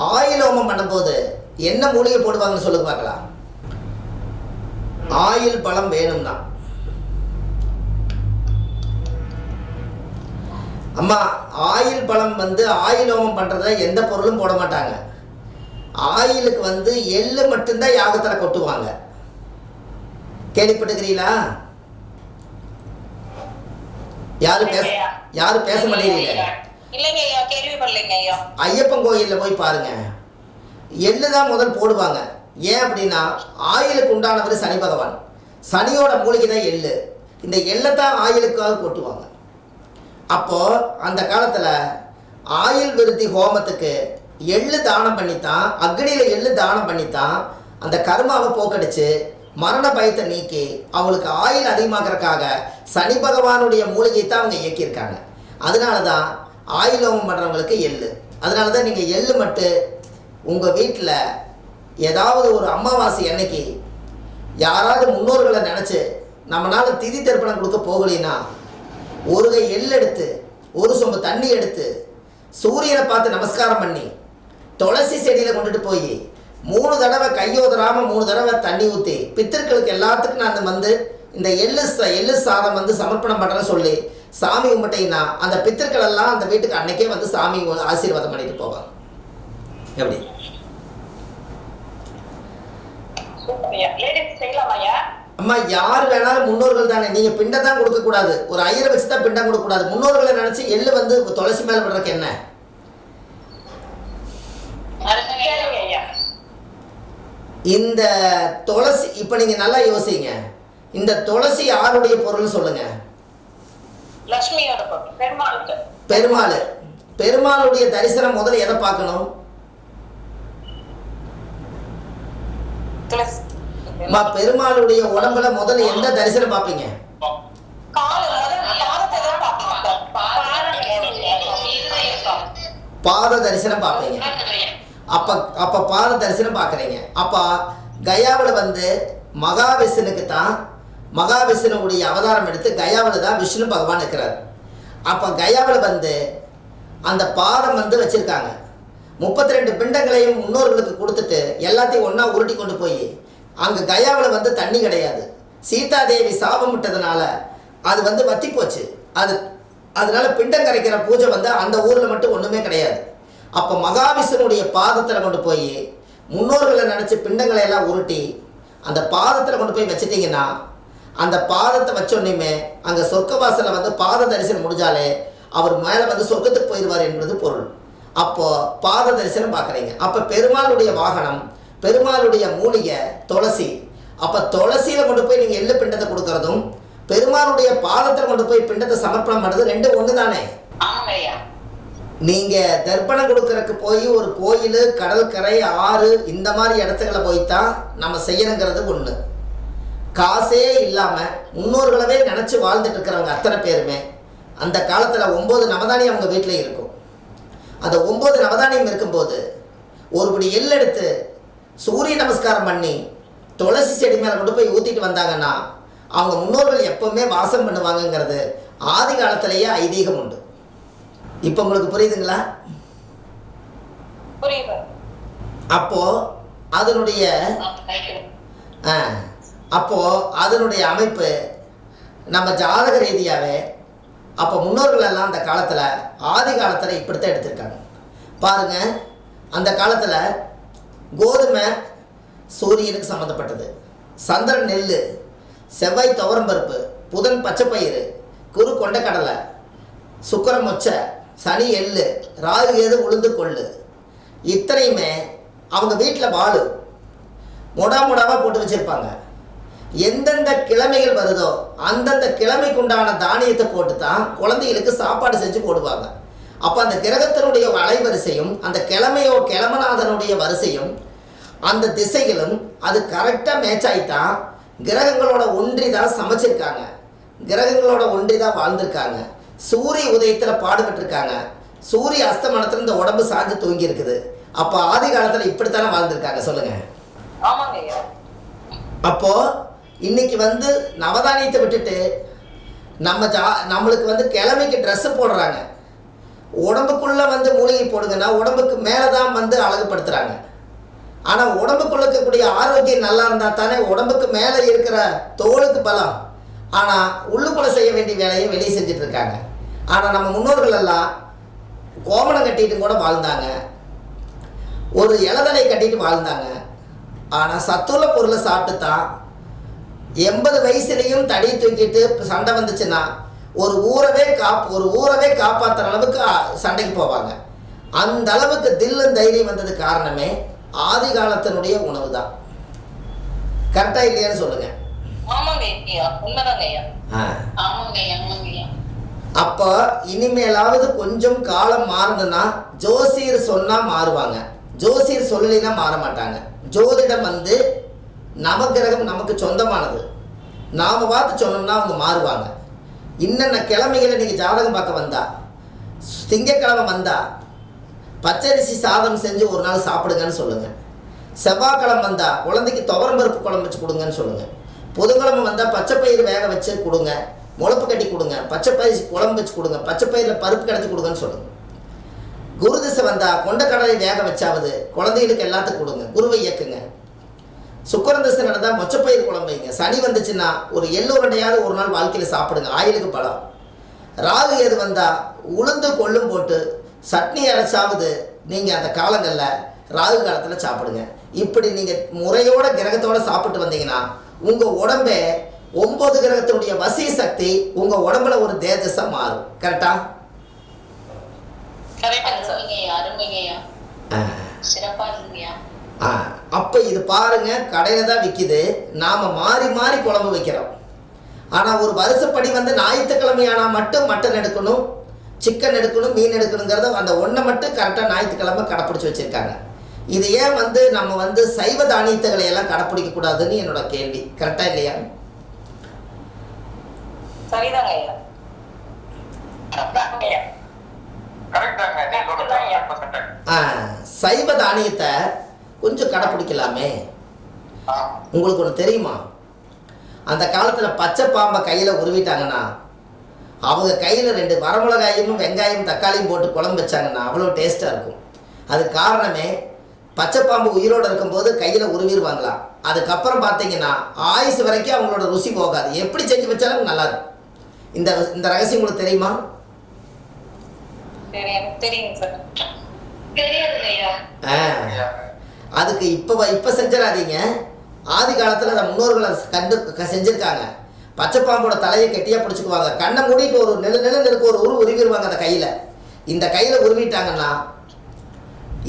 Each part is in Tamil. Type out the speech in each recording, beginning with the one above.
ஆயில் ஹோமம் பண்ணும்போது என்ன மூலிகை போடுவாங்கன்னு சொல்லுங்க பார்க்கலாம். ஆயில் பழம் வேணும்னா அம்மா, ஆயில் பழம் ஆயில் ஹோமம் பண்ணுறதுல எந்த பொருளும் போட மாட்டாங்க. ஆயிலுக்கு எள்ளு மட்டும்தான் யாகத்தில் கொட்டுவாங்க. கேள்விப்பட்டுக்கிறீங்களா? யாரும் பேச மாட்டேங்கிறீங்க. ஐயப்பன் கோயிலில் போய் பாருங்க, எள்ளு தான் முதல் போடுவாங்க. ஏன் அப்படின்னா ஆயிலுக்கு உண்டானவர் சனி பகவான். சனியோட மூலிகை தான் எள்ளு. இந்த எள்ளை தான் ஆயிலுக்காக கொட்டுவாங்க. அப்போது அந்த காலத்தில் ஆயில் விருத்தி ஹோமத்துக்கு எள்ளு தானம் பண்ணித்தான், அக்னியில் எள்ளு தானம் பண்ணித்தான் அந்த கர்மாவை போக்கடிச்சு மரண பயத்தை நீக்கி அவங்களுக்கு ஆயில் அதிகமாகறதுக்காக சனி பகவானுடைய மூலிகை தான் அவங்க இயக்கியிருக்காங்க. அதனால தான் ஆயில் ஹோமம் பண்ணுறவங்களுக்கு எள்ளு. அதனால தான் நீங்கள் எள்ளு மட்டும் உங்கள் வீட்டில் ஏதாவது ஒரு அமாவாசை அன்னைக்கு யாராவது முன்னோர்களை நினச்சி நம்மளால் திதி தர்ப்பணம் கொடுக்க போகலின்னா ஒரு கை எள்ளு எடுத்து ஒரு சொம்பு தண்ணி எடுத்து சூரியனை பார்த்து நமஸ்காரம் பண்ணி துளசி செடியில் கொண்டுட்டு போய் 3 தடவை கையோதராமல் 3 தடவை தண்ணி ஊற்றி பித்திருக்களுக்கு எல்லாத்துக்கும் நான் இந்த எள்ளு சாதம் சமர்ப்பணம் பண்ணுறேன்னு சொல்லி சாமி கும்பிட்டீங்கன்னா அந்த பித்திருக்கள் எல்லாம் அந்த வீட்டுக்கு அன்னைக்கே சாமி ஆசீர்வாதம் பண்ணிட்டு போவாங்க. எப்படி அம்மா, யார் வேணாலும் முன்னோர்கள் தானே. நீங்க பிண்டம் தான் கொடுக்க கூடாது, ஒரு ஐயரை வச்சு தான் பிண்டம் கொடுக்க கூடாது. முன்னோர்களை நினைச்சு எள்ளு துளசி மேல விடுறதுக்கு என்ன? இந்த துளசி இப்ப நீங்க நல்லா யோசிங்க, இந்த துளசி யாருடைய பொருள்னு சொல்லுங்க. பெருமாள். பெருமாளுடைய தரிசனம் முதல்ல எதை பார்க்கணும்? பெருமாளுடைய உடம்புல முதல்ல எந்த தரிசனம் பார்ப்பீங்க? பாத தரிசனம் பார்ப்பீங்க. அப்ப பாத தரிசனம் பார்க்குறீங்க. அப்போ கயாவில் மகாவிஷ்ணுக்கு தான் மகாவிஷ்ணுவுடைய அவதாரம் எடுத்து கயாவில் தான் விஷ்ணு பகவான் இருக்கிறார். அப்போ கயாவில் அந்த பாதம் வச்சுருக்காங்க. 32 பிண்டங்களையும் முன்னோர்களுக்கு கொடுத்துட்டு எல்லாத்தையும் ஒன்றா உருட்டி கொண்டு போய் அங்கே கயாவில் தண்ணி கிடையாது. சீதாதேவி சாபம் விட்டதுனால அது வத்தி போச்சு. அதனால பிண்டம் கரைக்கிற பூஜை அந்த ஊரில் மட்டும் ஒன்றுமே கிடையாது. அப்போ மகாவிஷ்ணுடைய பாதத்தில் கொண்டு போய் முன்னோர்களை நினச்சி பிண்டங்களை எல்லாம் உருட்டி அந்த பாதத்தில் கொண்டு போய் வச்சிட்டிங்கன்னா அந்த பாதத்தை வச்சோன்னையுமே அங்கே சொர்க்கவாசலில் பாத தரிசனம் முடிஞ்சாலே அவர் மேலே சொர்க்கத்துக்கு போயிடுவார் என்பது பொருள். அப்போது பாத தரிசனம் பார்க்குறீங்க. அப்போ பெருமாளுடைய வாகனம், பெருமாளுடைய மூலிகை துளசி. அப்போ துளசியில் கொண்டு போய் நீங்கள் எள்ளு பிண்டத்தை கொடுக்கறதும் பெருமாளுடைய பாதத்தில் கொண்டு போய் பிண்டத்தை சமர்ப்பணம் பண்ணுறது ரெண்டும் ஒன்று தானே. நீங்கள் தர்ப்பணம் கொடுக்கறதுக்கு போய் ஒரு கோயில், கடற்கரை, ஆறு இந்த மாதிரி இடத்துக்களை போய்த்தான் நம்ம செய்யணுங்கிறது ஒன்று. காசே இல்லாமல் முன்னோர்களவே நினச்சி வாழ்ந்துட்டு இருக்கிறவங்க அத்தனை பேருமே அந்த காலத்தில் 9 நவதானியம் அவங்க வீட்டில் இருக்கும். அந்த 9 நவதானியம் இருக்கும்போது ஒரு படி எள் எடுத்து சூரிய நமஸ்காரம் பண்ணி துளசி செடி மேலே கொண்டு போய் ஊற்றிட்டு வந்தாங்கன்னா அவங்க முன்னோர்கள் எப்பவுமே வாசம் பண்ணுவாங்கங்கிறது ஆதி காலத்திலேயே ஐதீகம் உண்டு. இப்போ உங்களுக்கு புரியுதுங்களா? அப்போ அதனுடைய அமைப்பு நம்ம ஜாதக ரீதியாகவே அப்போ முன்னோர்கள் எல்லாம் அந்த காலத்தில் ஆதி காலத்தில் இப்படித்தான் எடுத்திருக்காங்க. பாருங்க, அந்த காலத்தில் கோதுமை சூரியனுக்கு சம்மந்தப்பட்டது, சந்திரன் நெல், செவ்வாய் துவரம்பருப்பு, புதன் பச்சைப்பயிறு, குரு கொண்டக்கடலை, சுக்கிரன் மொச்சை, சனி எள்ளு, ராகு ஏது உளுந்து கொள்ளு. இத்தனையுமே அவங்க வீட்டில் வாழு முடாமுடாவாக போட்டு வச்சுருப்பாங்க. எந்தெந்த கிழமைகள் வருதோ அந்தந்த கிழமைக்கு உண்டான தானியத்தை போட்டு தான் குழந்தைகளுக்கு சாப்பாடு செஞ்சு போடுவாங்க. அப்போ அந்த கிரகத்தினுடைய அலைவரிசையும் அந்த கிழமநாதனுடைய வரிசையும் அந்த திசைகளும் அது கரெக்டாக மேட்ச் ஆகித்தான் கிரகங்களோட ஒன்றி தான் சமைச்சிருக்காங்க, கிரகங்களோட ஒன்றி தான் வாழ்ந்திருக்காங்க. சூரிய உதயத்தில் பாடுபட்டிருக்காங்க, சூரிய அஸ்தமனத்தில் இந்த உடம்பு சாஞ்சு தூங்கி இருக்குது. அப்போ ஆதி காலத்தில் இப்படித்தானே வாழ்ந்திருக்காங்க, சொல்லுங்க. அப்போ இன்னைக்கு நவதானியத்தை விட்டுட்டு நம்மளுக்கு கிழமைக்கு ட்ரெஸ்ஸு போடுறாங்க. உடம்புக்குள்ளே வந்து மூலிகை போடுங்கன்னா உடம்புக்கு மேலே தான் வந்து அழகுபடுத்துகிறாங்க. ஆனால் உடம்புக்குள்ள இருக்கக்கூடிய ஆரோக்கியம் நல்லா இருந்தால் தானே உடம்புக்கு மேலே இருக்கிற தோலுக்கு பலம். ஆனால் உள்ளுக்குள்ளே செய்ய வேண்டிய வேலையை வெளியே செஞ்சிட்ருக்காங்க. ஆனால் நம்ம முன்னோர்கள் எல்லாம் கோமணம் கட்டிட்டு கூட வாழ்ந்தாங்க, ஒரு இலதலை கட்டிட்டு வாழ்ந்தாங்க. ஆனால் சத்துள்ள பொருளை சாப்பிட்டு தான் 80 வயசுலேயும் தடி தூக்கிட்டு சண்டை வந்துச்சுன்னா ஒரு ஊரவே காப்பாற்றுற அளவுக்கு சண்டைக்கு போவாங்க. அந்த அளவுக்கு தில்லும் தைரியம் வந்தது காரணமே ஆதி காலத்தினுடைய உணவு தான். கரெக்டா இல்லையான்னு சொல்லுங்க. அப்போ இனிமேலாவது கொஞ்சம் காலம் மாறணும்னா ஜோசியர் சொன்னா மாறுவாங்க, ஜோசியர் சொல்லலைன்னா மாற மாட்டாங்க. ஜோதிடம் வந்து நவகிரகம் நமக்கு சொந்தமானது, நாம பார்த்து சொன்னோம்னா அவங்க மாறுவாங்க. இன்னென்ன கிழமைகளை நீங்கள் ஜாதகம் பார்க்க வந்தா, திங்கக்கிழமை வந்தா பச்சரிசி சாதம் செஞ்சு ஒரு நாள் சாப்பிடுங்கன்னு சொல்லுங்கள். செவ்வாய்க்கிழமை வந்தால் குழந்தைக்கு துவரம் பருப்பு குழம்பு வச்சு கொடுங்கன்னு சொல்லுங்கள். புதன்கிழமை வந்தால் பச்சைப்பயிறு வேக வச்சு கொடுங்க, முளப்பு கட்டி கொடுங்க, பச்சைப்பயிறு குழம்பு வச்சு கொடுங்க, பச்சைப்பயிரில் பருப்பு கிடச்சி கொடுங்கன்னு சொல்லுங்கள். குரு திசை வந்தால் கொண்டக்கடலை வேக வச்சாவது குழந்தைகளுக்கு எல்லாத்துக்கும் கொடுங்க, குருவை இயக்குங்க. சுக்கரன் திசை நடந்தால் மொச்சப்பயிர் குழம்பு வைங்க. சனி வந்துச்சுன்னா ஒரு எள்ளுருண்டையாவது ஒரு நாள் வாழ்க்கையில் சாப்பிடுங்க, ஆயிலுக்கு பலம். ராகு எது வந்தால் உளுந்து கொள்ளும் போட்டு சட்னி அரைச்சாவது நீங்கள் அந்த காலங்களில் ராகு காலத்தில் சாப்பிடுங்க. இப்படி நீங்கள் முறையோட கிரகத்தோடு சாப்பிட்டு வந்தீங்கன்னா உங்கள் உடம்பே 9 கிரகத்தினுடைய வசி சக்தி உங்கள் உடம்புல ஒரு தேஜஸாக மாறும். கரெக்டா? அப்போ இது பாருங்க, கடையில் தான் விற்கிது, நாம் மாறி மாறி குழம்பு வைக்கிறோம். ஆனால் ஒரு வருஷப்படி வந்து ஞாயிற்றுக்கிழமையானால் மட்டும் மட்டன் எடுக்கணும், சிக்கன் எடுக்கணும், மீன் எடுக்கணுங்கிறத அந்த ஒன்றை மட்டும் கரெக்டாக ஞாயிற்றுக்கிழமை கடைப்பிடிச்சி வச்சுருக்காங்க. இது ஏன் வந்து நம்ம வந்து சைவ தானியத்துகளை எல்லாம் கடைப்பிடிக்கக்கூடாதுன்னு என்னோட கேள்வி. கரெக்டாக இல்லையா? சரிதாங்க ஐயா. சைவ தானியத்தை கொஞ்சம் கடைப்பிடிக்கலாமே. உங்களுக்கு ஒன்று தெரியுமா? அந்த காலத்தில் பச்சை பாம்பை கையில் உருவிட்டாங்கன்னா அவங்க கையில் 2 வரமிளகாயும் வெங்காயம் தக்காளியும் போட்டு குழம்பு வச்சாங்கன்னா அவ்வளோ டேஸ்ட்டாக இருக்கும். அது காரணமே பச்சை பாம்பு உயிரோடு இருக்கும்போது கையில் உருவிடுவாங்களாம். அதுக்கப்புறம் பார்த்தீங்கன்னா ஆயுசு வரைக்கும் அவங்களோட ருசி போகாது, எப்படி செஞ்சு வச்சாலும் நல்லா இருக்கும். இந்த ரகசியம் உங்களுக்கு தெரியுமா? அதுக்கு இப்போ செஞ்சிடாதீங்க. ஆதி காலத்தில் அந்த முன்னோர்களை செஞ்சுருக்காங்க. பச்சை பாம்போட தலையை கெட்டியாக பிடிச்சிக்குவாங்க, கண்ணை மூடிட்டு ஒரு நிழல் இருக்க ஒரு உருவிடுவாங்க அந்த கையில். இந்த கையில் உருவிட்டாங்கன்னா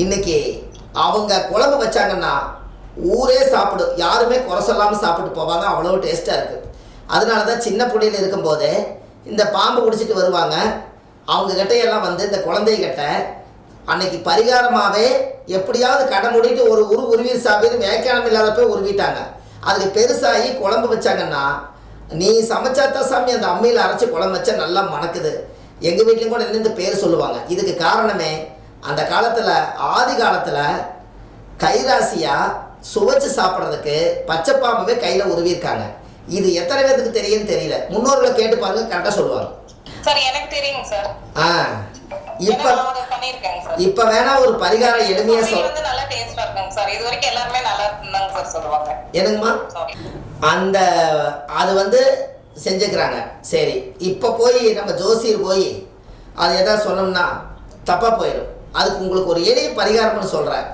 இன்னைக்கு அவங்க குழம்பு வச்சாங்கன்னா ஊரே சாப்பிடும், யாருமே குறை சொல்லாமல் சாப்பிட்டு போவாங்க, அவ்வளோ டேஸ்ட்டாக இருக்குது. அதனால தான் சின்ன புள்ளியில் இருக்கும்போதே இந்த பாம்பு பிடிச்சிட்டு வருவாங்க. அவங்க கிட்டையெல்லாம் வந்து இந்த குழந்தைகிட்ட அன்னைக்கு பரிகாரமாகவே எப்படியாவது கடை மூடிட்டு ஒரு உருவி சாப்பிட்டு வேக்கானம் இல்லாதப்போ உருவிட்டாங்க. அதுக்கு பெருசாகி குழம்பு வச்சாங்கன்னா நீ சமைச்சாத்தான் சாமி அந்த அம்மியில் அரைச்சி குழம்பு வச்சா நல்லா மணக்குது, எங்கள் வீட்லேயும் கூட இந்த பேர் சொல்லுவாங்க. இதுக்கு காரணமே அந்த காலத்தில் ஆதி காலத்தில் கைராசியாக சுவைச்சு சாப்பிட்றதுக்கு பச்சை பாம்பவே கையில் உருவியிருக்காங்க. இது எத்தனை பேருக்கு தெரியும்னு தெரியல, முன்னோர்களை கேட்டு பாருங்க, கரெக்டாக சொல்லுவாங்க. சார் எனக்கு தெரியுங்க சார். இப்ப வேணா ஒரு பரிகாரம் எளிமையா நல்லா டேஸ்டா இருக்குங்க சார். இது வரைக்கும் எல்லாரும் நல்லா இருந்தாங்க சார் சொல்லுவாங்க. என்னங்கம்மா? அந்த அது வந்து செஞ்சுக்கிறாங்க. சரி, இப்ப போய் நம்ம ஜோசியர் போய் அது எதாவது சொன்னோம்னா தப்பா போயிடும். அதுக்கு உங்களுக்கு ஒரு எளிய பரிகாரம்னு சொல்றேன்.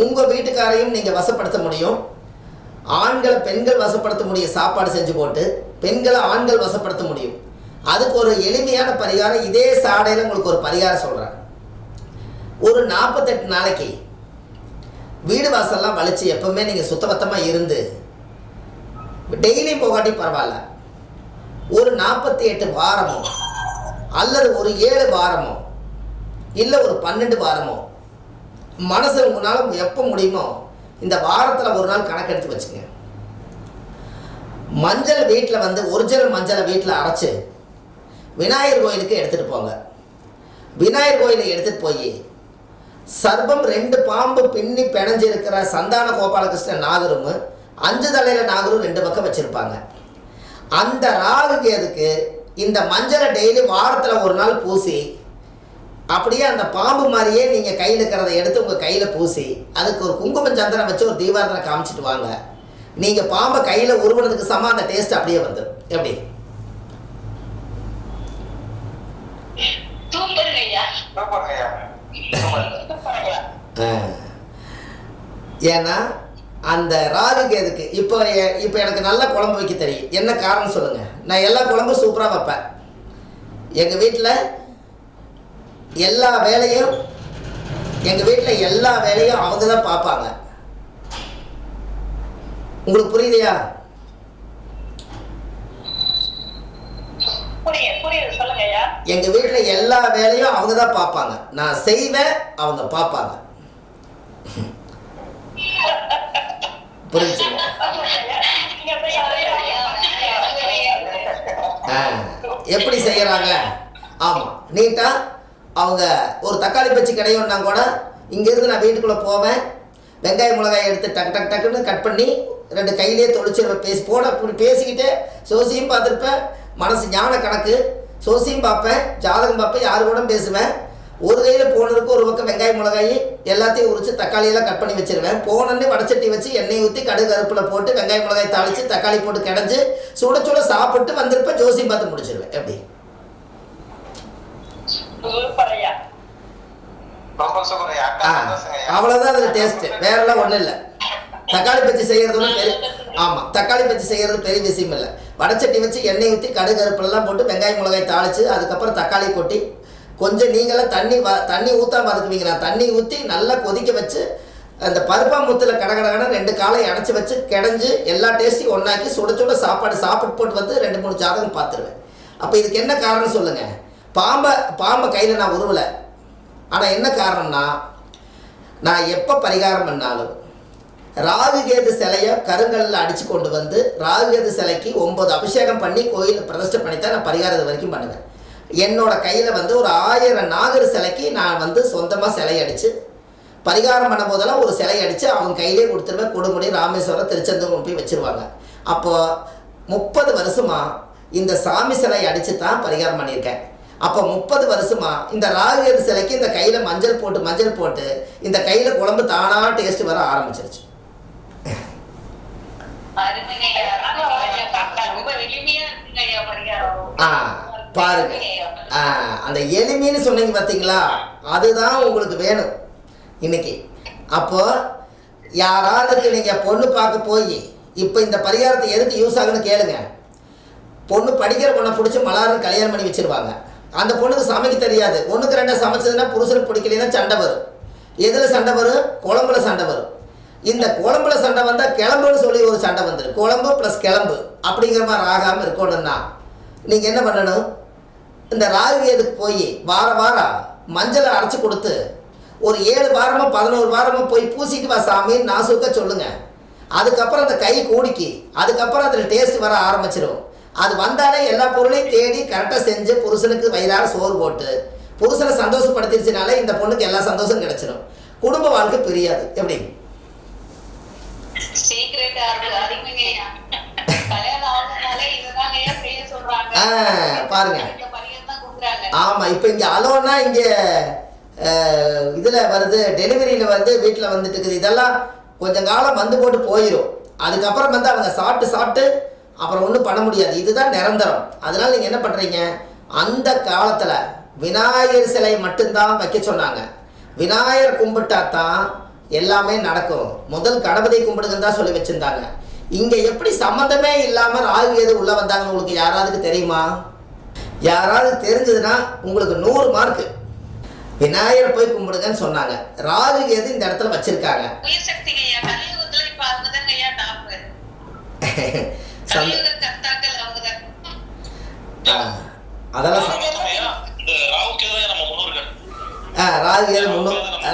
உங்க வீட்டுக்காரையும் நீங்க வசப்படுத்த முடியும், ஆண்களை பெண்கள் வசப்படுத்த முடியும். சாப்பாடு செஞ்சு போட்டு பெண்களை ஆண்கள் வசப்படுத்த முடியும். அதுக்கு ஒரு எளிமையான பரிகாரம், இதே சாடையில் உங்களுக்கு ஒரு பரிகாரம் சொல்கிறேன். ஒரு 48 நாளைக்கு வீடு வாசல்லாம் வலிச்சு எப்பவுமே நீங்கள் சுத்தபத்தமாக இருந்து டெய்லியும் போகாட்டி பரவாயில்ல, ஒரு 48 வாரமோ அல்லது ஒரு 7 வாரமோ இல்லை ஒரு 12 வாரமோ மனசு உங்களால் எப்போ முடியுமோ இந்த வாரத்தில் ஒரு நாள் கணக்கெடுத்து வச்சுங்க. மஞ்சள் வீட்டில் வந்து ஒரிஜினல் மஞ்சளை வீட்டில் அரைச்சி விநாயகர் கோயிலுக்கு எடுத்துகிட்டு போங்க. விநாயகர் கோயிலை எடுத்துகிட்டு போய் சர்பம் 2 பாம்பு பின்னி பிணைஞ்சு இருக்கிற சந்தான கோபாலகிருஷ்ணன் நாகரும் 5 தலையில் நாகரும் 2 பக்கம் வச்சுருப்பாங்க. அந்த ராகு கேதுக்கு இந்த மஞ்சளை டெய்லி வாரத்தில் ஒரு நாள் பூசி அப்படியே அந்த பாம்பு மாதிரியே நீங்கள் கையில் இருக்கிறத எடுத்து உங்கள் கையில் பூசி அதுக்கு ஒரு குங்குமம் சந்திரன் வச்சு ஒரு தீபாரதனை காமிச்சிட்டு வாங்க. நீங்கள் பாம்பை கையில் உருவனதுக்கு சம அந்த டேஸ்ட் அப்படியே வந்துடும். எப்படி? ஏன்னா அந்த ராகுக்கு எதுக்கு இப்போ இப்போ எனக்கு நல்ல குழம்பு வைக்க தெரியும். என்ன காரணம் சொல்லுங்கள்? நான் எல்லா குழம்பும் சூப்பராக வைப்பேன். எங்கள் வீட்டில் எல்லா வேலையும் அவங்க தான் பார்ப்பாங்க. உங்களுக்கு புரியுதையா? எங்க வீட்டுல எல்லா வேலையும் அவங்க தான் பார்ப்பாங்க. நான் செய்வேன், அவங்க பார்ப்பாங்க. புரிஞ்சு? எப்படி செய்யறாங்க? ஆமா, நீட்டா அவங்க ஒரு தக்காளி பச்சி கிடையும்னா கூட இங்கேருந்து நான் வீட்டுக்குள்ளே போவேன், வெங்காயம் மிளகாய் எடுத்து டக்குன்னு கட் பண்ணி 2 கையிலே தொளிச்சிருவேன். பேசிக்கிட்டே சோசியும் பார்த்துருப்பேன், மனசு ஞான கணக்கு, சோசியும் பார்ப்பேன், ஜாதகம் பார்ப்பேன், யாரு கூட பேசுவேன். ஒரு கையில் போனதுக்கு ஒரு பக்கம் வெங்காயம் மிளகாய் எல்லாத்தையும் உரித்து தக்காளியெல்லாம் கட் பண்ணி வச்சுருவேன். போனோடனே வடச்சட்டி வச்சு எண்ணெய் ஊற்றி கடுகு கருப்பில் போட்டு வெங்காயம் மிளகாய் தாளித்து தக்காளி போட்டு கிடஞ்சி சுட சுட சாப்பிட்டு வந்திருப்பேன். ஜோசியும் பார்த்து முடிச்சிருவேன். எப்படி? அவ்வளவுதான் அதுல டேஸ்ட், வேற எல்லாம் ஒண்ணும் இல்லை. தக்காளி பச்சி செய்யறது பெரிய விஷயம் இல்லை. வடச்சட்டி வச்சு எண்ணெய் ஊற்றி கடுகு கருப்பெல்லாம் போட்டு வெங்காயம் மிளகாய் தாளிச்சு அதுக்கப்புறம் தக்காளி கொட்டி கொஞ்சம் நீங்களாம் தண்ணி ஊற்றாம வதக்குவீங்க. நான் தண்ணி ஊற்றி நல்லா கொதிக்க வச்சு அந்த பருப்பாமுத்தில் கடகடகன 2 காலையை அடைச்சி வச்சு கிடஞ்சி எல்லா டேஸ்ட்டையும் ஒன்றாக்கி சுட சுட சாப்பிட்டு போட்டு வந்து 2-3 ஜாதகம் பார்த்துருவேன். அப்போ இதுக்கு என்ன காரணம் சொல்லுங்கள்? பாம்பை கையில் நான் உருவலை. ஆனால் என்ன காரணம்னா, நான் எப்போ பரிகாரம் பண்ணாலும் ராகுகேது சிலையை கருங்கல்லில் அடித்து கொண்டு வந்து ராகுகேது சிலைக்கு 9 அபிஷேகம் பண்ணி கோயிலில் பிரதிஷ்டை பண்ணி தான் நான் பரிகாரம் இது வரைக்கும் பண்ணுவேன். என்னோட கையில் வந்து ஒரு 1000 நாகர் சிலைக்கு நான் வந்து சொந்தமாக சிலை அடித்து பரிகாரம் பண்ணும் போதெல்லாம் ஒரு சிலை அடித்து அவங்க கையிலே கொடுத்துருவேன். கொடுமுடி, ராமேஸ்வரம், திருச்செந்தூர் போய் வச்சுருவாங்க. அப்போது 30 வருஷமாக இந்த சாமி சிலை அடித்து தான் பரிகாரம் பண்ணியிருக்கேன். அப்போ 30 வருஷமா இந்த ராகுகேது சிலைக்கு இந்த கையில் மஞ்சள் போட்டு இந்த கையில் குழம்பு தானாக டேஸ்ட் வர ஆரம்பிச்சிருச்சு. பாருங்க, அந்த எளிமைன்னு சொன்னீங்க பார்த்தீங்களா, அதுதான் உங்களுக்கு வேணும் இன்னைக்கு. அப்போ யாராவதுக்கு நீங்கள் பொண்ணு பார்க்க போய் இப்போ இந்த பரிகாரத்தை எதுக்கு யூஸ் ஆகுன்னு கேளுங்க. பொண்ணு படிக்கிற பொண்ணை பிடிச்சி மலாருன்னு கல்யாணம் பண்ணி வச்சிருவாங்க. அந்த பொண்ணுக்கு சமைக்க தெரியாது. 1க்கு 2 சமைச்சதுன்னா புருஷனுக்கு பிடிக்கலைன்னா சண்டை வரும். எதில் சண்டை வரும்? குழம்புல சண்டை வரும். இந்த குழம்புல சண்டை வந்தால் கிளம்புன்னு சொல்லி ஒரு சண்டை வந்துடும். குழம்பு ப்ளஸ் கிளம்பு அப்படிங்கிற மாதிரி ஆகாமல் இருக்கணும்னா நீங்கள் என்ன பண்ணணும்? இந்த ராகுகேதுக்கு போய் வாரம் மஞ்சளை அரைச்சி கொடுத்து ஒரு 7 வாரமோ 11 வாரமோ போய் பூசிட்டு வா சாமின்னு நாசுக்க சொல்லுங்கள். அதுக்கப்புறம் அந்த கை கூடிக்கி அதுக்கப்புறம் அதில் டேஸ்ட் வர ஆரம்பிச்சிடும். அது வந்தாலே எல்லா பொருளையும் தேடி கரெக்டாக செஞ்சு புருஷனுக்கு வயிறார சோறு போட்டு புருஷனை சந்தோஷப்படுத்திடுச்சுனாலே இந்த பொண்ணுக்கு எல்லா சந்தோஷம் கிடைச்சிடும். குடும்ப வாழ்க்கை பிரியாது. எப்படி? பாருங்க. ஆமா, இப்போ இங்க அலோனா இங்க இதுல வருது, டெலிவரியில வந்து வீட்டில் வந்துட்டு இருக்குது. இதெல்லாம் கொஞ்சம் காலம் வந்து போட்டு போயிடும். அதுக்கப்புறம் வந்து அவங்க சாப்பிட்டு அப்புறம் ஒன்றும் பண்ண முடியாது. இதுதான் நிரந்தரம். அதனால நீங்கள் என்ன பண்ணுறீங்க? அந்த காலத்தில் விநாயகர் சிலை மட்டும்தான் வைக்க சொன்னாங்க. விநாயகர் கும்பிட்டா தான் எல்லாமே நடக்கும். முதல் கணபதி கும்பிடுங்கன்னு தான் சொல்லி வச்சுருந்தாங்க. இங்கே எப்படி சம்மந்தமே இல்லாமல் ராகுகேது உள்ளே வந்தாங்கன்னு உங்களுக்கு யாராவது தெரியுமா? யாராவது தெரிஞ்சதுன்னா உங்களுக்கு 100 மார்க்கு. விநாயகர் போய் கும்பிடுங்கன்னு சொன்னாங்க. ராகுகேது இந்த இடத்துல வச்சிருக்காங்க. அதெல்லாம்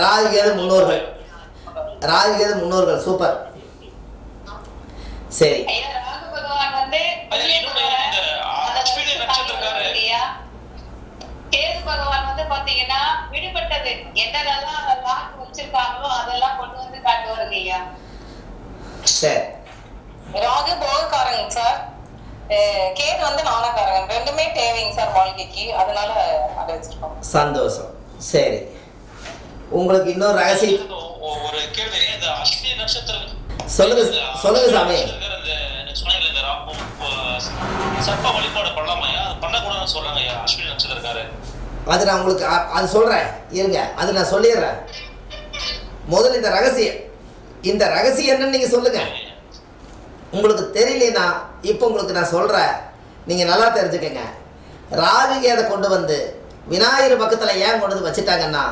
ராகுகேது முன்னோர்கள். சூப்பர். சரி, கேது பகவான் வந்து பாத்தீங்கன்னா விடுபட்டது என்னெல்லாம் வச்சிருக்காங்களோ அதெல்லாம் கொண்டு வந்து காட்டுவாருங்க ஐயா. சரி, ராகு போகக்காரங்க சார், கேது வந்து நாணக்காரங்க. 2மே தேவைங்க சார் வாழ்க்கைக்கு. அதனால அதை வச்சிருக்கோம். சந்தோஷம். சரி, உங்களுக்கு இன்னொரு ரகசியம் ஒரு கேள்வி. இந்த அஸ்வினி நட்சத்திரம் சொல்லுங்க சொல்லுங்க சாமி. சொன்னீங்க இந்த சர்ப்ப வழிபாடு பண்ணலாமையா? பண்ணக்கூடாதுன்னு சொல்றாங்க ஐயா அஸ்வினி நட்சத்திரக்காரு. அது நான் உங்களுக்கு அது சொல்கிறேன் இருங்க, அது நான் சொல்லிடுறேன். முதல்ல இந்த ரகசியம் என்னன்னு நீங்கள் சொல்லுங்கள். உங்களுக்கு தெரியலனா இப்போ உங்களுக்கு நான் சொல்கிறேன், நீங்கள் நல்லா தெரிஞ்சுக்கங்க. ராகு கேதை கொண்டு வந்து விநாயகர் பக்கத்தில் ஏன் கொண்டு வந்து வச்சுட்டாங்கன்னா,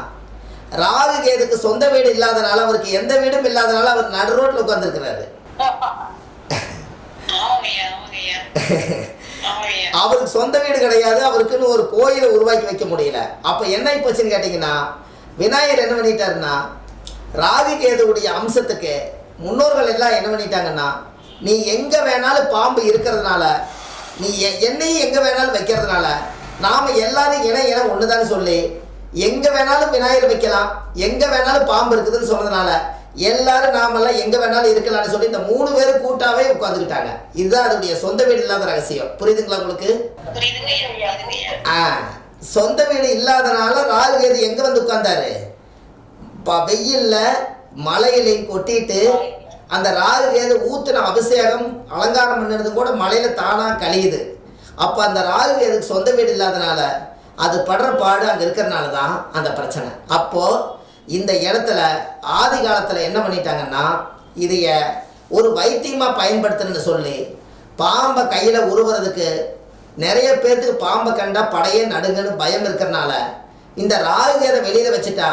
ராகு கேதுக்கு சொந்த வீடு இல்லாதனால, அவருக்கு எந்த வீடும் இல்லாதனால அவர் நடு ரோட்டில் உட்காந்துருக்கிறாரு. அவருக்கு சொந்த வீடு கிடையாது, அவருக்குன்னு ஒரு கோயிலை உருவாக்கி வைக்க முடியல. அப்போ என்ன போச்சுன்னு கேட்டிங்கன்னா, விநாயகர் என்ன பண்ணிட்டாருன்னா, ராகு கேதுவுடைய அம்சத்துக்கு முன்னோர்கள் எல்லாம் என்ன பண்ணிட்டாங்கன்னா, நீ எங்கே வேணாலும் பாம்பு இருக்கிறதுனால, நீ என்னையும் எங்கே வேணாலும் வைக்கிறதுனால, நாம் எல்லாரும் இன ஒன்று தான் சொல்லி எங்கே வேணாலும் விநாயகர் வைக்கலாம், எங்கே வேணாலும் பாம்பு இருக்குதுன்னு சொன்னதுனால எல்லாரும் நாமெல்லாம் எங்கே வேணாலும் இருக்கலாம்னு சொல்லி இந்த 3 பேரும் கூட்டாவே உட்காந்துக்கிட்டாங்க. இதுதான் அதோடைய சொந்த வீடு இல்லாத ரகசியம். புரியுதுங்களா உங்களுக்கு? சொந்த வீடு இல்லாதனால ராகு கேது எங்கே வந்து உட்கார்ந்தாரு? வெயிலில் மலையிலையும் கொட்டிட்டு அந்த ராகு கேது ஊற்றின அபிஷேகம் அலங்காரம் பண்ணுறது கூட மலையில் தானாக கழியுது. அப்போ அந்த ராகு கேதுக்கு சொந்த வீடு இல்லாதனால அது படுற பாடு அங்கே இருக்கிறனால தான் அந்த பிரச்சனை. அப்போது இந்த இடத்துல ஆதி காலத்தில் என்ன பண்ணிட்டாங்கன்னா, இதைய ஒரு வைத்தியமாக பயன்படுத்தணும்னு சொல்லி பாம்பை கையில் உருவுறதுக்கு நிறைய பேர்த்துக்கு பாம்பை கண்டா படையே நடுங்கன்னு பயம் இருக்கிறனால இந்த ராகு கேதை வெளியில் வச்சுட்டா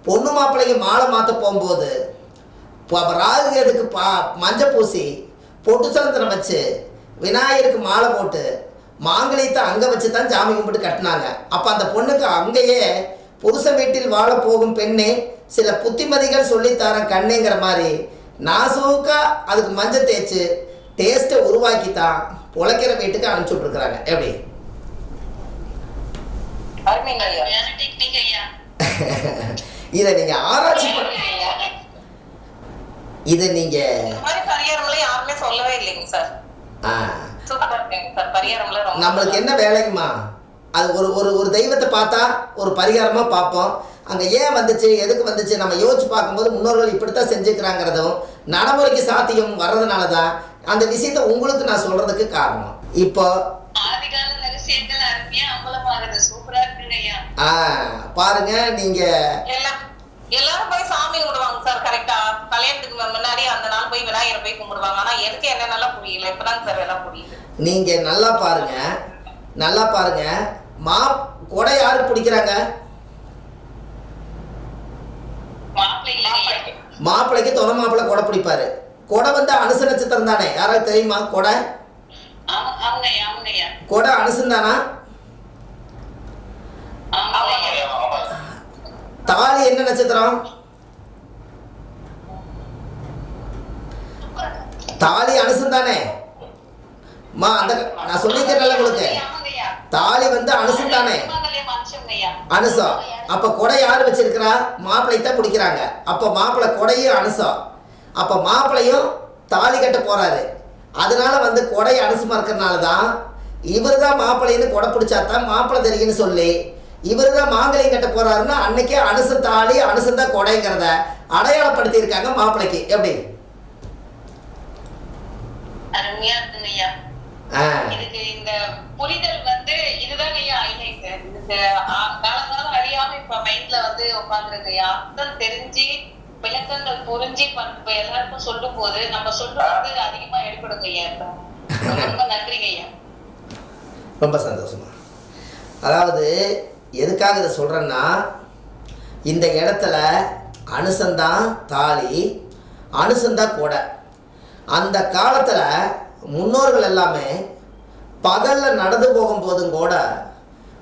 பொண்ணு மாப்பிள்ளைக்கு மாலை மாற்ற போகும்போது ராகு கேதுக்கு மஞ்சள் பூசி பொட்டு சலந்தனம் வச்சு விநாயகருக்கு மாலை போட்டு மாங்கலியத்தை அங்கே வச்சு தான் ஜாமி கும்பிட்டு கட்டினாங்க. அப்போ அந்த பொண்ணுக்கு அங்கேயே புருஷ வீட்டில் வாழ போகும் பெண்ணே சில புத்திமதிகள் சொல்லித்தரேன் கண்ணேங்கிற மாதிரி நாசூக்கா அதுக்கு மஞ்சள் தேய்ச்சி டேஸ்ட்டை உருவாக்கி தான் பொழைக்கிற வீட்டுக்கு அனுப்பிச்சு விட்ருக்குறாங்க. எப்படி? இதை நீங்கள் ஆராய்ச்சி இதை நீங்கள் யாருமே சொல்லவே இல்லைங்க சார். நம்மளுக்கு என்ன வேலைக்குமா, அது ஒரு தெய்வத்தை பார்த்தா ஒரு பரிகாரமாக பார்ப்போம். அங்கே ஏன் வந்துச்சு, எதுக்கு வந்துச்சு நம்ம யோசிச்சு பார்க்கும்போது முன்னோர்கள் இப்படித்தான் செஞ்சுக்கிறாங்கிறதும் நடைமுறைக்கு சாத்தியம் வர்றதுனால தான் அந்த விஷயத்தை உங்களுக்கு நான் சொல்றதுக்கு காரணம். இப்போ பாருங்க, நீங்க எல்லாரும் போய் சாமி கும்பிடுவாங்க சார். கரெக்டா கல்யாணத்துக்கு முன்னாடி அந்த நாள் போய் விநாயகரை போய் கும்பிடுவாங்க. ஆனா எதுக்கு என்னென்னல புரியல, இப்பதான் சார் எல்லாம் புரியுது. நீங்க நல்லா பாருங்க. கொடை யாருக்கு பிடிக்கிறாங்க? மாப்பிள்ளைக்கு துணை மாப்பிள்ளை கொடை பிடிப்பாரு. கொடை வந்து அனுச நட்சத்திரம் தானே, யாராவது தெரியுமா? கொடை அனுசம் தானா? தாலி என்ன நட்சத்திரம்? தாலி அனுசம் தானே அந்த நான் சொல்லிக்கிறேன் உங்களுக்கு. தாலி வந்து அனுசம் தானே, அனுசம். அப்ப கொடை யாரு வச்சிருக்கிறா? மாப்பிள்ளை தான் பிடிக்கிறாங்க. அப்ப மாப்பிள்ளை கொடையும் அனுசம். அப்ப மாப்பிள்ளையும் தாலி கட்ட போறாரு. அதனால வந்து கொடை அனுசமா இருக்கிறனால தான் இவர் தான் மாப்பிள்ளைன்னு கொடை பிடிச்சாதான் மாப்பிள்ளை தெரியுன்னு சொல்லி இவர் தான் மாங்கல்யம் கட்ட போறாருன்னா அன்னைக்கே அனுசம் தாலி அனுசம் தான் கொடைங்கிறத அடையாளப்படுத்தி இருக்காங்க மாப்பிள்ளைக்கு. எப்படி? அருமையா இருக்குங்க ஐயா. இதுக்கு இந்த புரிதல் வந்து இதுதான் ஐயா ஹைலைட். இதுக்கு காலங்காலம் அழியாம இப்ப மைண்ட்ல வந்து உட்காந்துருக்கு ஐயா. அர்த்தம் தெரிஞ்சு விளக்கங்கள் புரிஞ்சு எல்லாருக்கும் சொல்லும் போது நம்ம சொல்றது அதிகமா எடுப்படுங்க ஐயா. ரொம்ப நன்றிங்க ஐயா. ரொம்ப சந்தோஷமா. அதாவது எதுக்காக இதை சொல்றேன்னா, இந்த இடத்துல அனுசந்தான் தாலி, அனுசந்தான் கொடை. அந்த காலத்தில் முன்னோர்கள் எல்லாமே பகலில் நடந்து போகும்போதும் கூட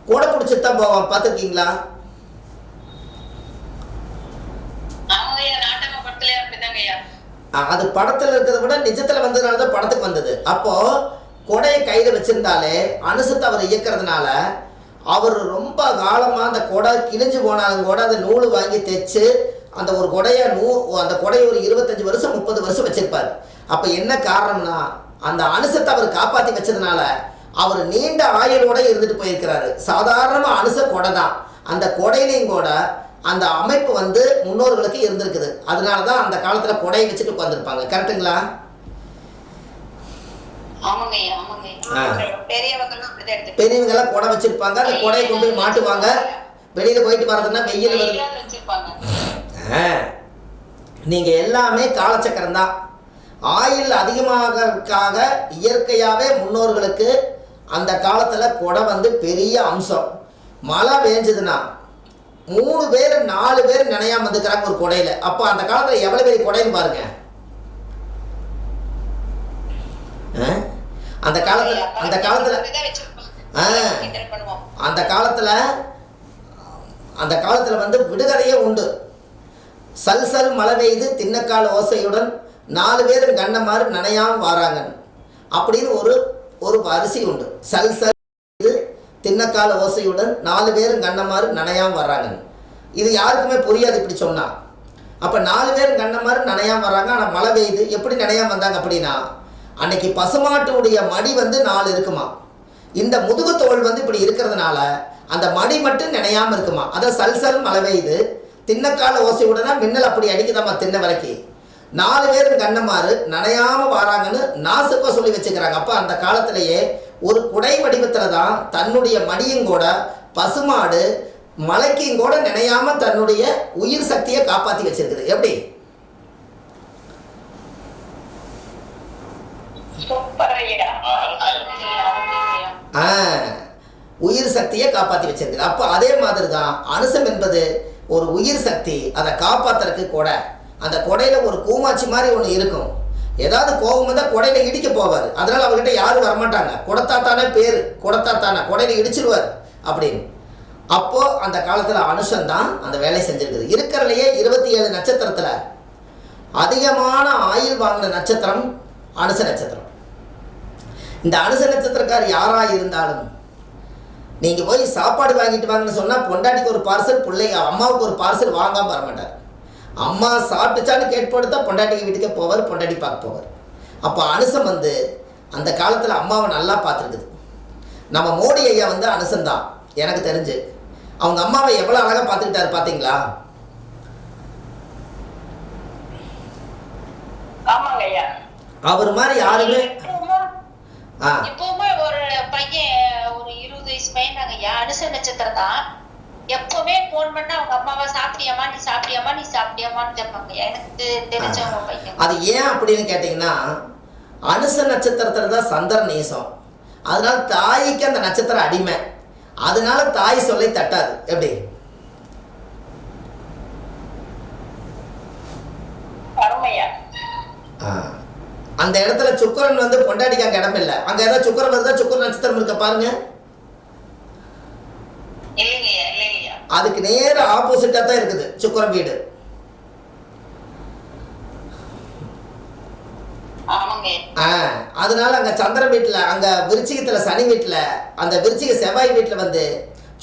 கொடை பிடிச்சிட்டு தான் போவான். பார்த்துருக்கீங்களா? அது படத்தில் இருக்கிறத விட நிஜத்தில் வந்ததுனால தான் படத்துக்கு வந்தது. அப்போது கொடையை கையில் வச்சுருந்தாலே அனுசத்தை அவர் இயக்கிறதுனால அவர் ரொம்ப காலமாக அந்த கொடை கிழிஞ்சு போனாலும் கூட அந்த நூல் வாங்கி தைச்சு அந்த ஒரு கொடையை அந்த கொடையை ஒரு 25 வருஷம் 30 வருஷம் வச்சிருப்பார். அப்போ என்ன காரணம்னா அந்த அனுசத்தை அவர் காப்பாற்றி வச்சதுனால அவர் நீண்ட ஆயுளோட இருந்துட்டு போயிருக்கிறாரு. சாதாரணமாக அனுச கொடை தான். அந்த கொடையிலையும் கூட அந்த அமைப்பு வந்து முன்னோர்களுக்கு இருந்திருக்குது. அதனால தான் அந்த காலத்தில் கொடையை வச்சுட்டு உட்காந்துருப்பாங்க. கரெக்டுங்களா? பெரியவங்கெல்லாம் கொடை வச்சிருப்பாங்க. அந்த கொடையை கொண்டு போய் மாட்டுவாங்க. வெளியில் போயிட்டு வர்றதுன்னா வெயில் வருது. நீங்கள் எல்லாமே காலச்சக்கரம் தான். ஆயுள் அதிகமாகறதுக்காக இயற்கையாகவே முன்னோர்களுக்கு அந்த காலத்தில் கொடை வந்து பெரிய அம்சம். மழை பெஞ்சதுன்னா 3 பேர் 4 பேர் நினையாம வந்துக்கிறாங்க ஒரு கொடையில். அப்போ அந்த காலத்தில் எவ்வளோ பெரிய கொடைன்னு பாருங்க. அந்த காலத்தில் வந்து விடுகதையே உண்டு. சல்சல் மழை பெய்து தின்னக்கால ஓசையுடன் 4 பேரும் கண்ணமாறு நனையாமல் வாராங்க அப்படின்னு ஒரு அரிசி உண்டு. சல்சல் தின்னக்கால ஓசையுடன் 4 பேரும் கண்ணமாறு நனையாமல் வர்றாங்க. இது யாருக்குமே புரியாது இப்படி சொன்னால். அப்போ 4 பேரும் கண்ணமாறு நனையாமல் வர்றாங்க. ஆனால் மழை பெய்யுது. எப்படி நனையாமல் வந்தாங்க அப்படின்னா, அன்னைக்கு பசுமாட்டுடைய மடி வந்து 4 இருக்குமா. இந்த முதுகு தோல் வந்து இப்படி இருக்கிறதுனால அந்த மடி மட்டும் நினையாமல் இருக்குமா. அதை சல்சல் மழை பெய்யுது தின்னக்கால ஓசையுடனா மின்னல் அப்படி அடிக்குதாம்மா தின்ன வரைக்கும். 4 பேரும் கண்ணமாறு நனையாமல் வாராங்கன்னு நாசுக்காக சொல்லி வச்சுக்கிறாங்க. அப்போ அந்த காலத்திலேயே ஒரு குடை வடிவத்தில் தான் தன்னுடைய மடியும் கூட பசுமாடு மலைக்கும் கூட நினையாமல் தன்னுடைய உயிர் சக்தியை காப்பாற்றி வச்சிருக்குது. எப்படி? உயிர் சக்தியை காப்பாற்றி வச்சிருக்குது. அப்போ அதே மாதிரி தான் அனுசம் என்பது ஒரு உயிர் சக்தி. அதை காப்பாற்றுறதுக்கு கொடை. அந்த கொடையில் ஒரு கூமாச்சி மாதிரி ஒன்று இருக்கும். ஏதாவது கோபம் வந்தால் கொடையில் இடிக்க போவார். அதனால் அவர்கிட்ட யாரும் வரமாட்டாங்க. கொடத்தாத்தானே பேர், கொடத்தாத்தானே கொடையில் இடிச்சிருவார் அப்படின்னு. அப்போது அந்த காலத்தில் அனுஷந்தான் அந்த வேலை செஞ்சுருக்குது. இருக்கிறதுலையே 27 நட்சத்திரத்தில் அதிகமான ஆயுள் வாங்கின நட்சத்திரம் அனுச நட்சத்திரம். இந்த அனுச நட்சத்திரக்கார் யாராக இருந்தாலும் நீங்கள் போய் சாப்பாடு வாங்கிட்டு வாங்கன்னு சொன்னால் பொண்டாட்டிக்கு ஒரு பார்சல், பிள்ளைங்க அம்மாவுக்கு ஒரு பார்சல் வாங்காமல் வரமாட்டார். அம்மா சாப்பிட்டுச்சான்னு கேட்படுத்தா பொண்டாட்டிக்கு வீட்டுக்கே போவார், பொண்டாட்டி பார்க்க போவார். அப்போ அனுசம் வந்து அந்த காலத்தில் அம்மாவை நல்லா பார்த்துருக்குது. நம்ம மோடி ஐயா வந்து அனுசந்தான் எனக்கு தெரிஞ்சு. அவங்க அம்மாவை எவ்வளோ அழகாக பார்த்துக்கிட்டாரு பார்த்தீங்களா? அவர் மாதிரி யாருமே இப்பவுமே ஒரு பையன் ஒரு 20 வயசு பையன் ஐயா அனுச நட்சத்திரம் தான். எப்பவுமே போன் பண்ணா அவங்க அம்மாவை சாப்பிடியாமா நீ சாப்பிடியாமான்னு கேட்பாங்க. எனக்கு தெரிஞ்சவங்க பையன். அது ஏன் அப்படின்னு கேட்டீங்கன்னா, அனுச நட்சத்திரத்துல தான் சந்திரன் நேசம். அதனால தாய்க்கு அந்த நட்சத்திரம் அடிமை. அதனால தாய் சொல்லை தட்டாது. எப்படி? அந்த இடத்துல சுக்கரன் வந்து பொண்டாட்டிக்கு அங்கே இடம் இல்லை. அங்கே ஏதாவது சுக்கரன் வருதா? சுக்கர நட்சத்திரம் இருக்க பாருங்க. அதுக்கு நேர ஆப்போசிட்டா தான் இருக்குது சுக்கரன் வீடு. அதனால அங்க சந்திரன் வீட்டில், அங்க விருச்சிகத்தில் சனி வீட்டில், அந்த விருச்சிக செவ்வாய் வீட்டில் வந்து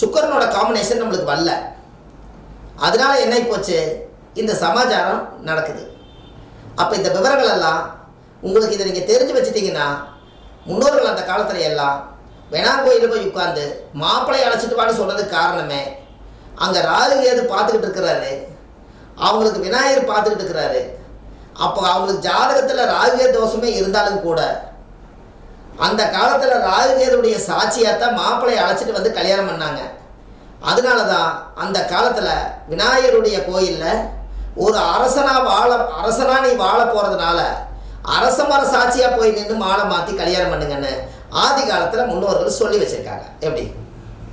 சுக்கரனோட காம்பினேஷன் நம்மளுக்கு வரல. அதனால என்ன போச்சு, இந்த சமாச்சாரம் நடக்குது. அப்போ இந்த விவரங்கள் எல்லாம் உங்களுக்கு இதை நீங்கள் தெரிஞ்சு வச்சுட்டிங்கன்னா, முன்னோர்கள் அந்த காலத்தில் எல்லாம் வேணாங்கோயிலில் போய் உட்காந்து மாப்பிள்ளை அழைச்சிட்டு வான்னு சொன்னதுக்கு காரணமே, அங்கே ராகுகேது பார்த்துக்கிட்டு இருக்கிறாரு, அவங்களுக்கு விநாயகர் பார்த்துக்கிட்டு இருக்கிறாரு. அப்போ அவங்களுக்கு ஜாதகத்தில் ராகுகேது தோஷமே இருந்தாலும் கூட அந்த காலத்தில் ராகுகேதுடைய சாட்சியாகத்தான் மாப்பிள்ளையை அழைச்சிட்டு வந்து கல்யாணம் பண்ணாங்க. அதனால தான் அந்த காலத்தில் விநாயகருடைய கோயிலில் ஒரு அரசனா நீ வாழ போகிறதுனால அரச மர சாட்சியாக போய் நின்று மாலை மாற்றி கல்யாணம் பண்ணுங்கன்னு ஆதி காலத்தில் முன்னோர்கள் சொல்லி வச்சுருக்காங்க. எப்படி?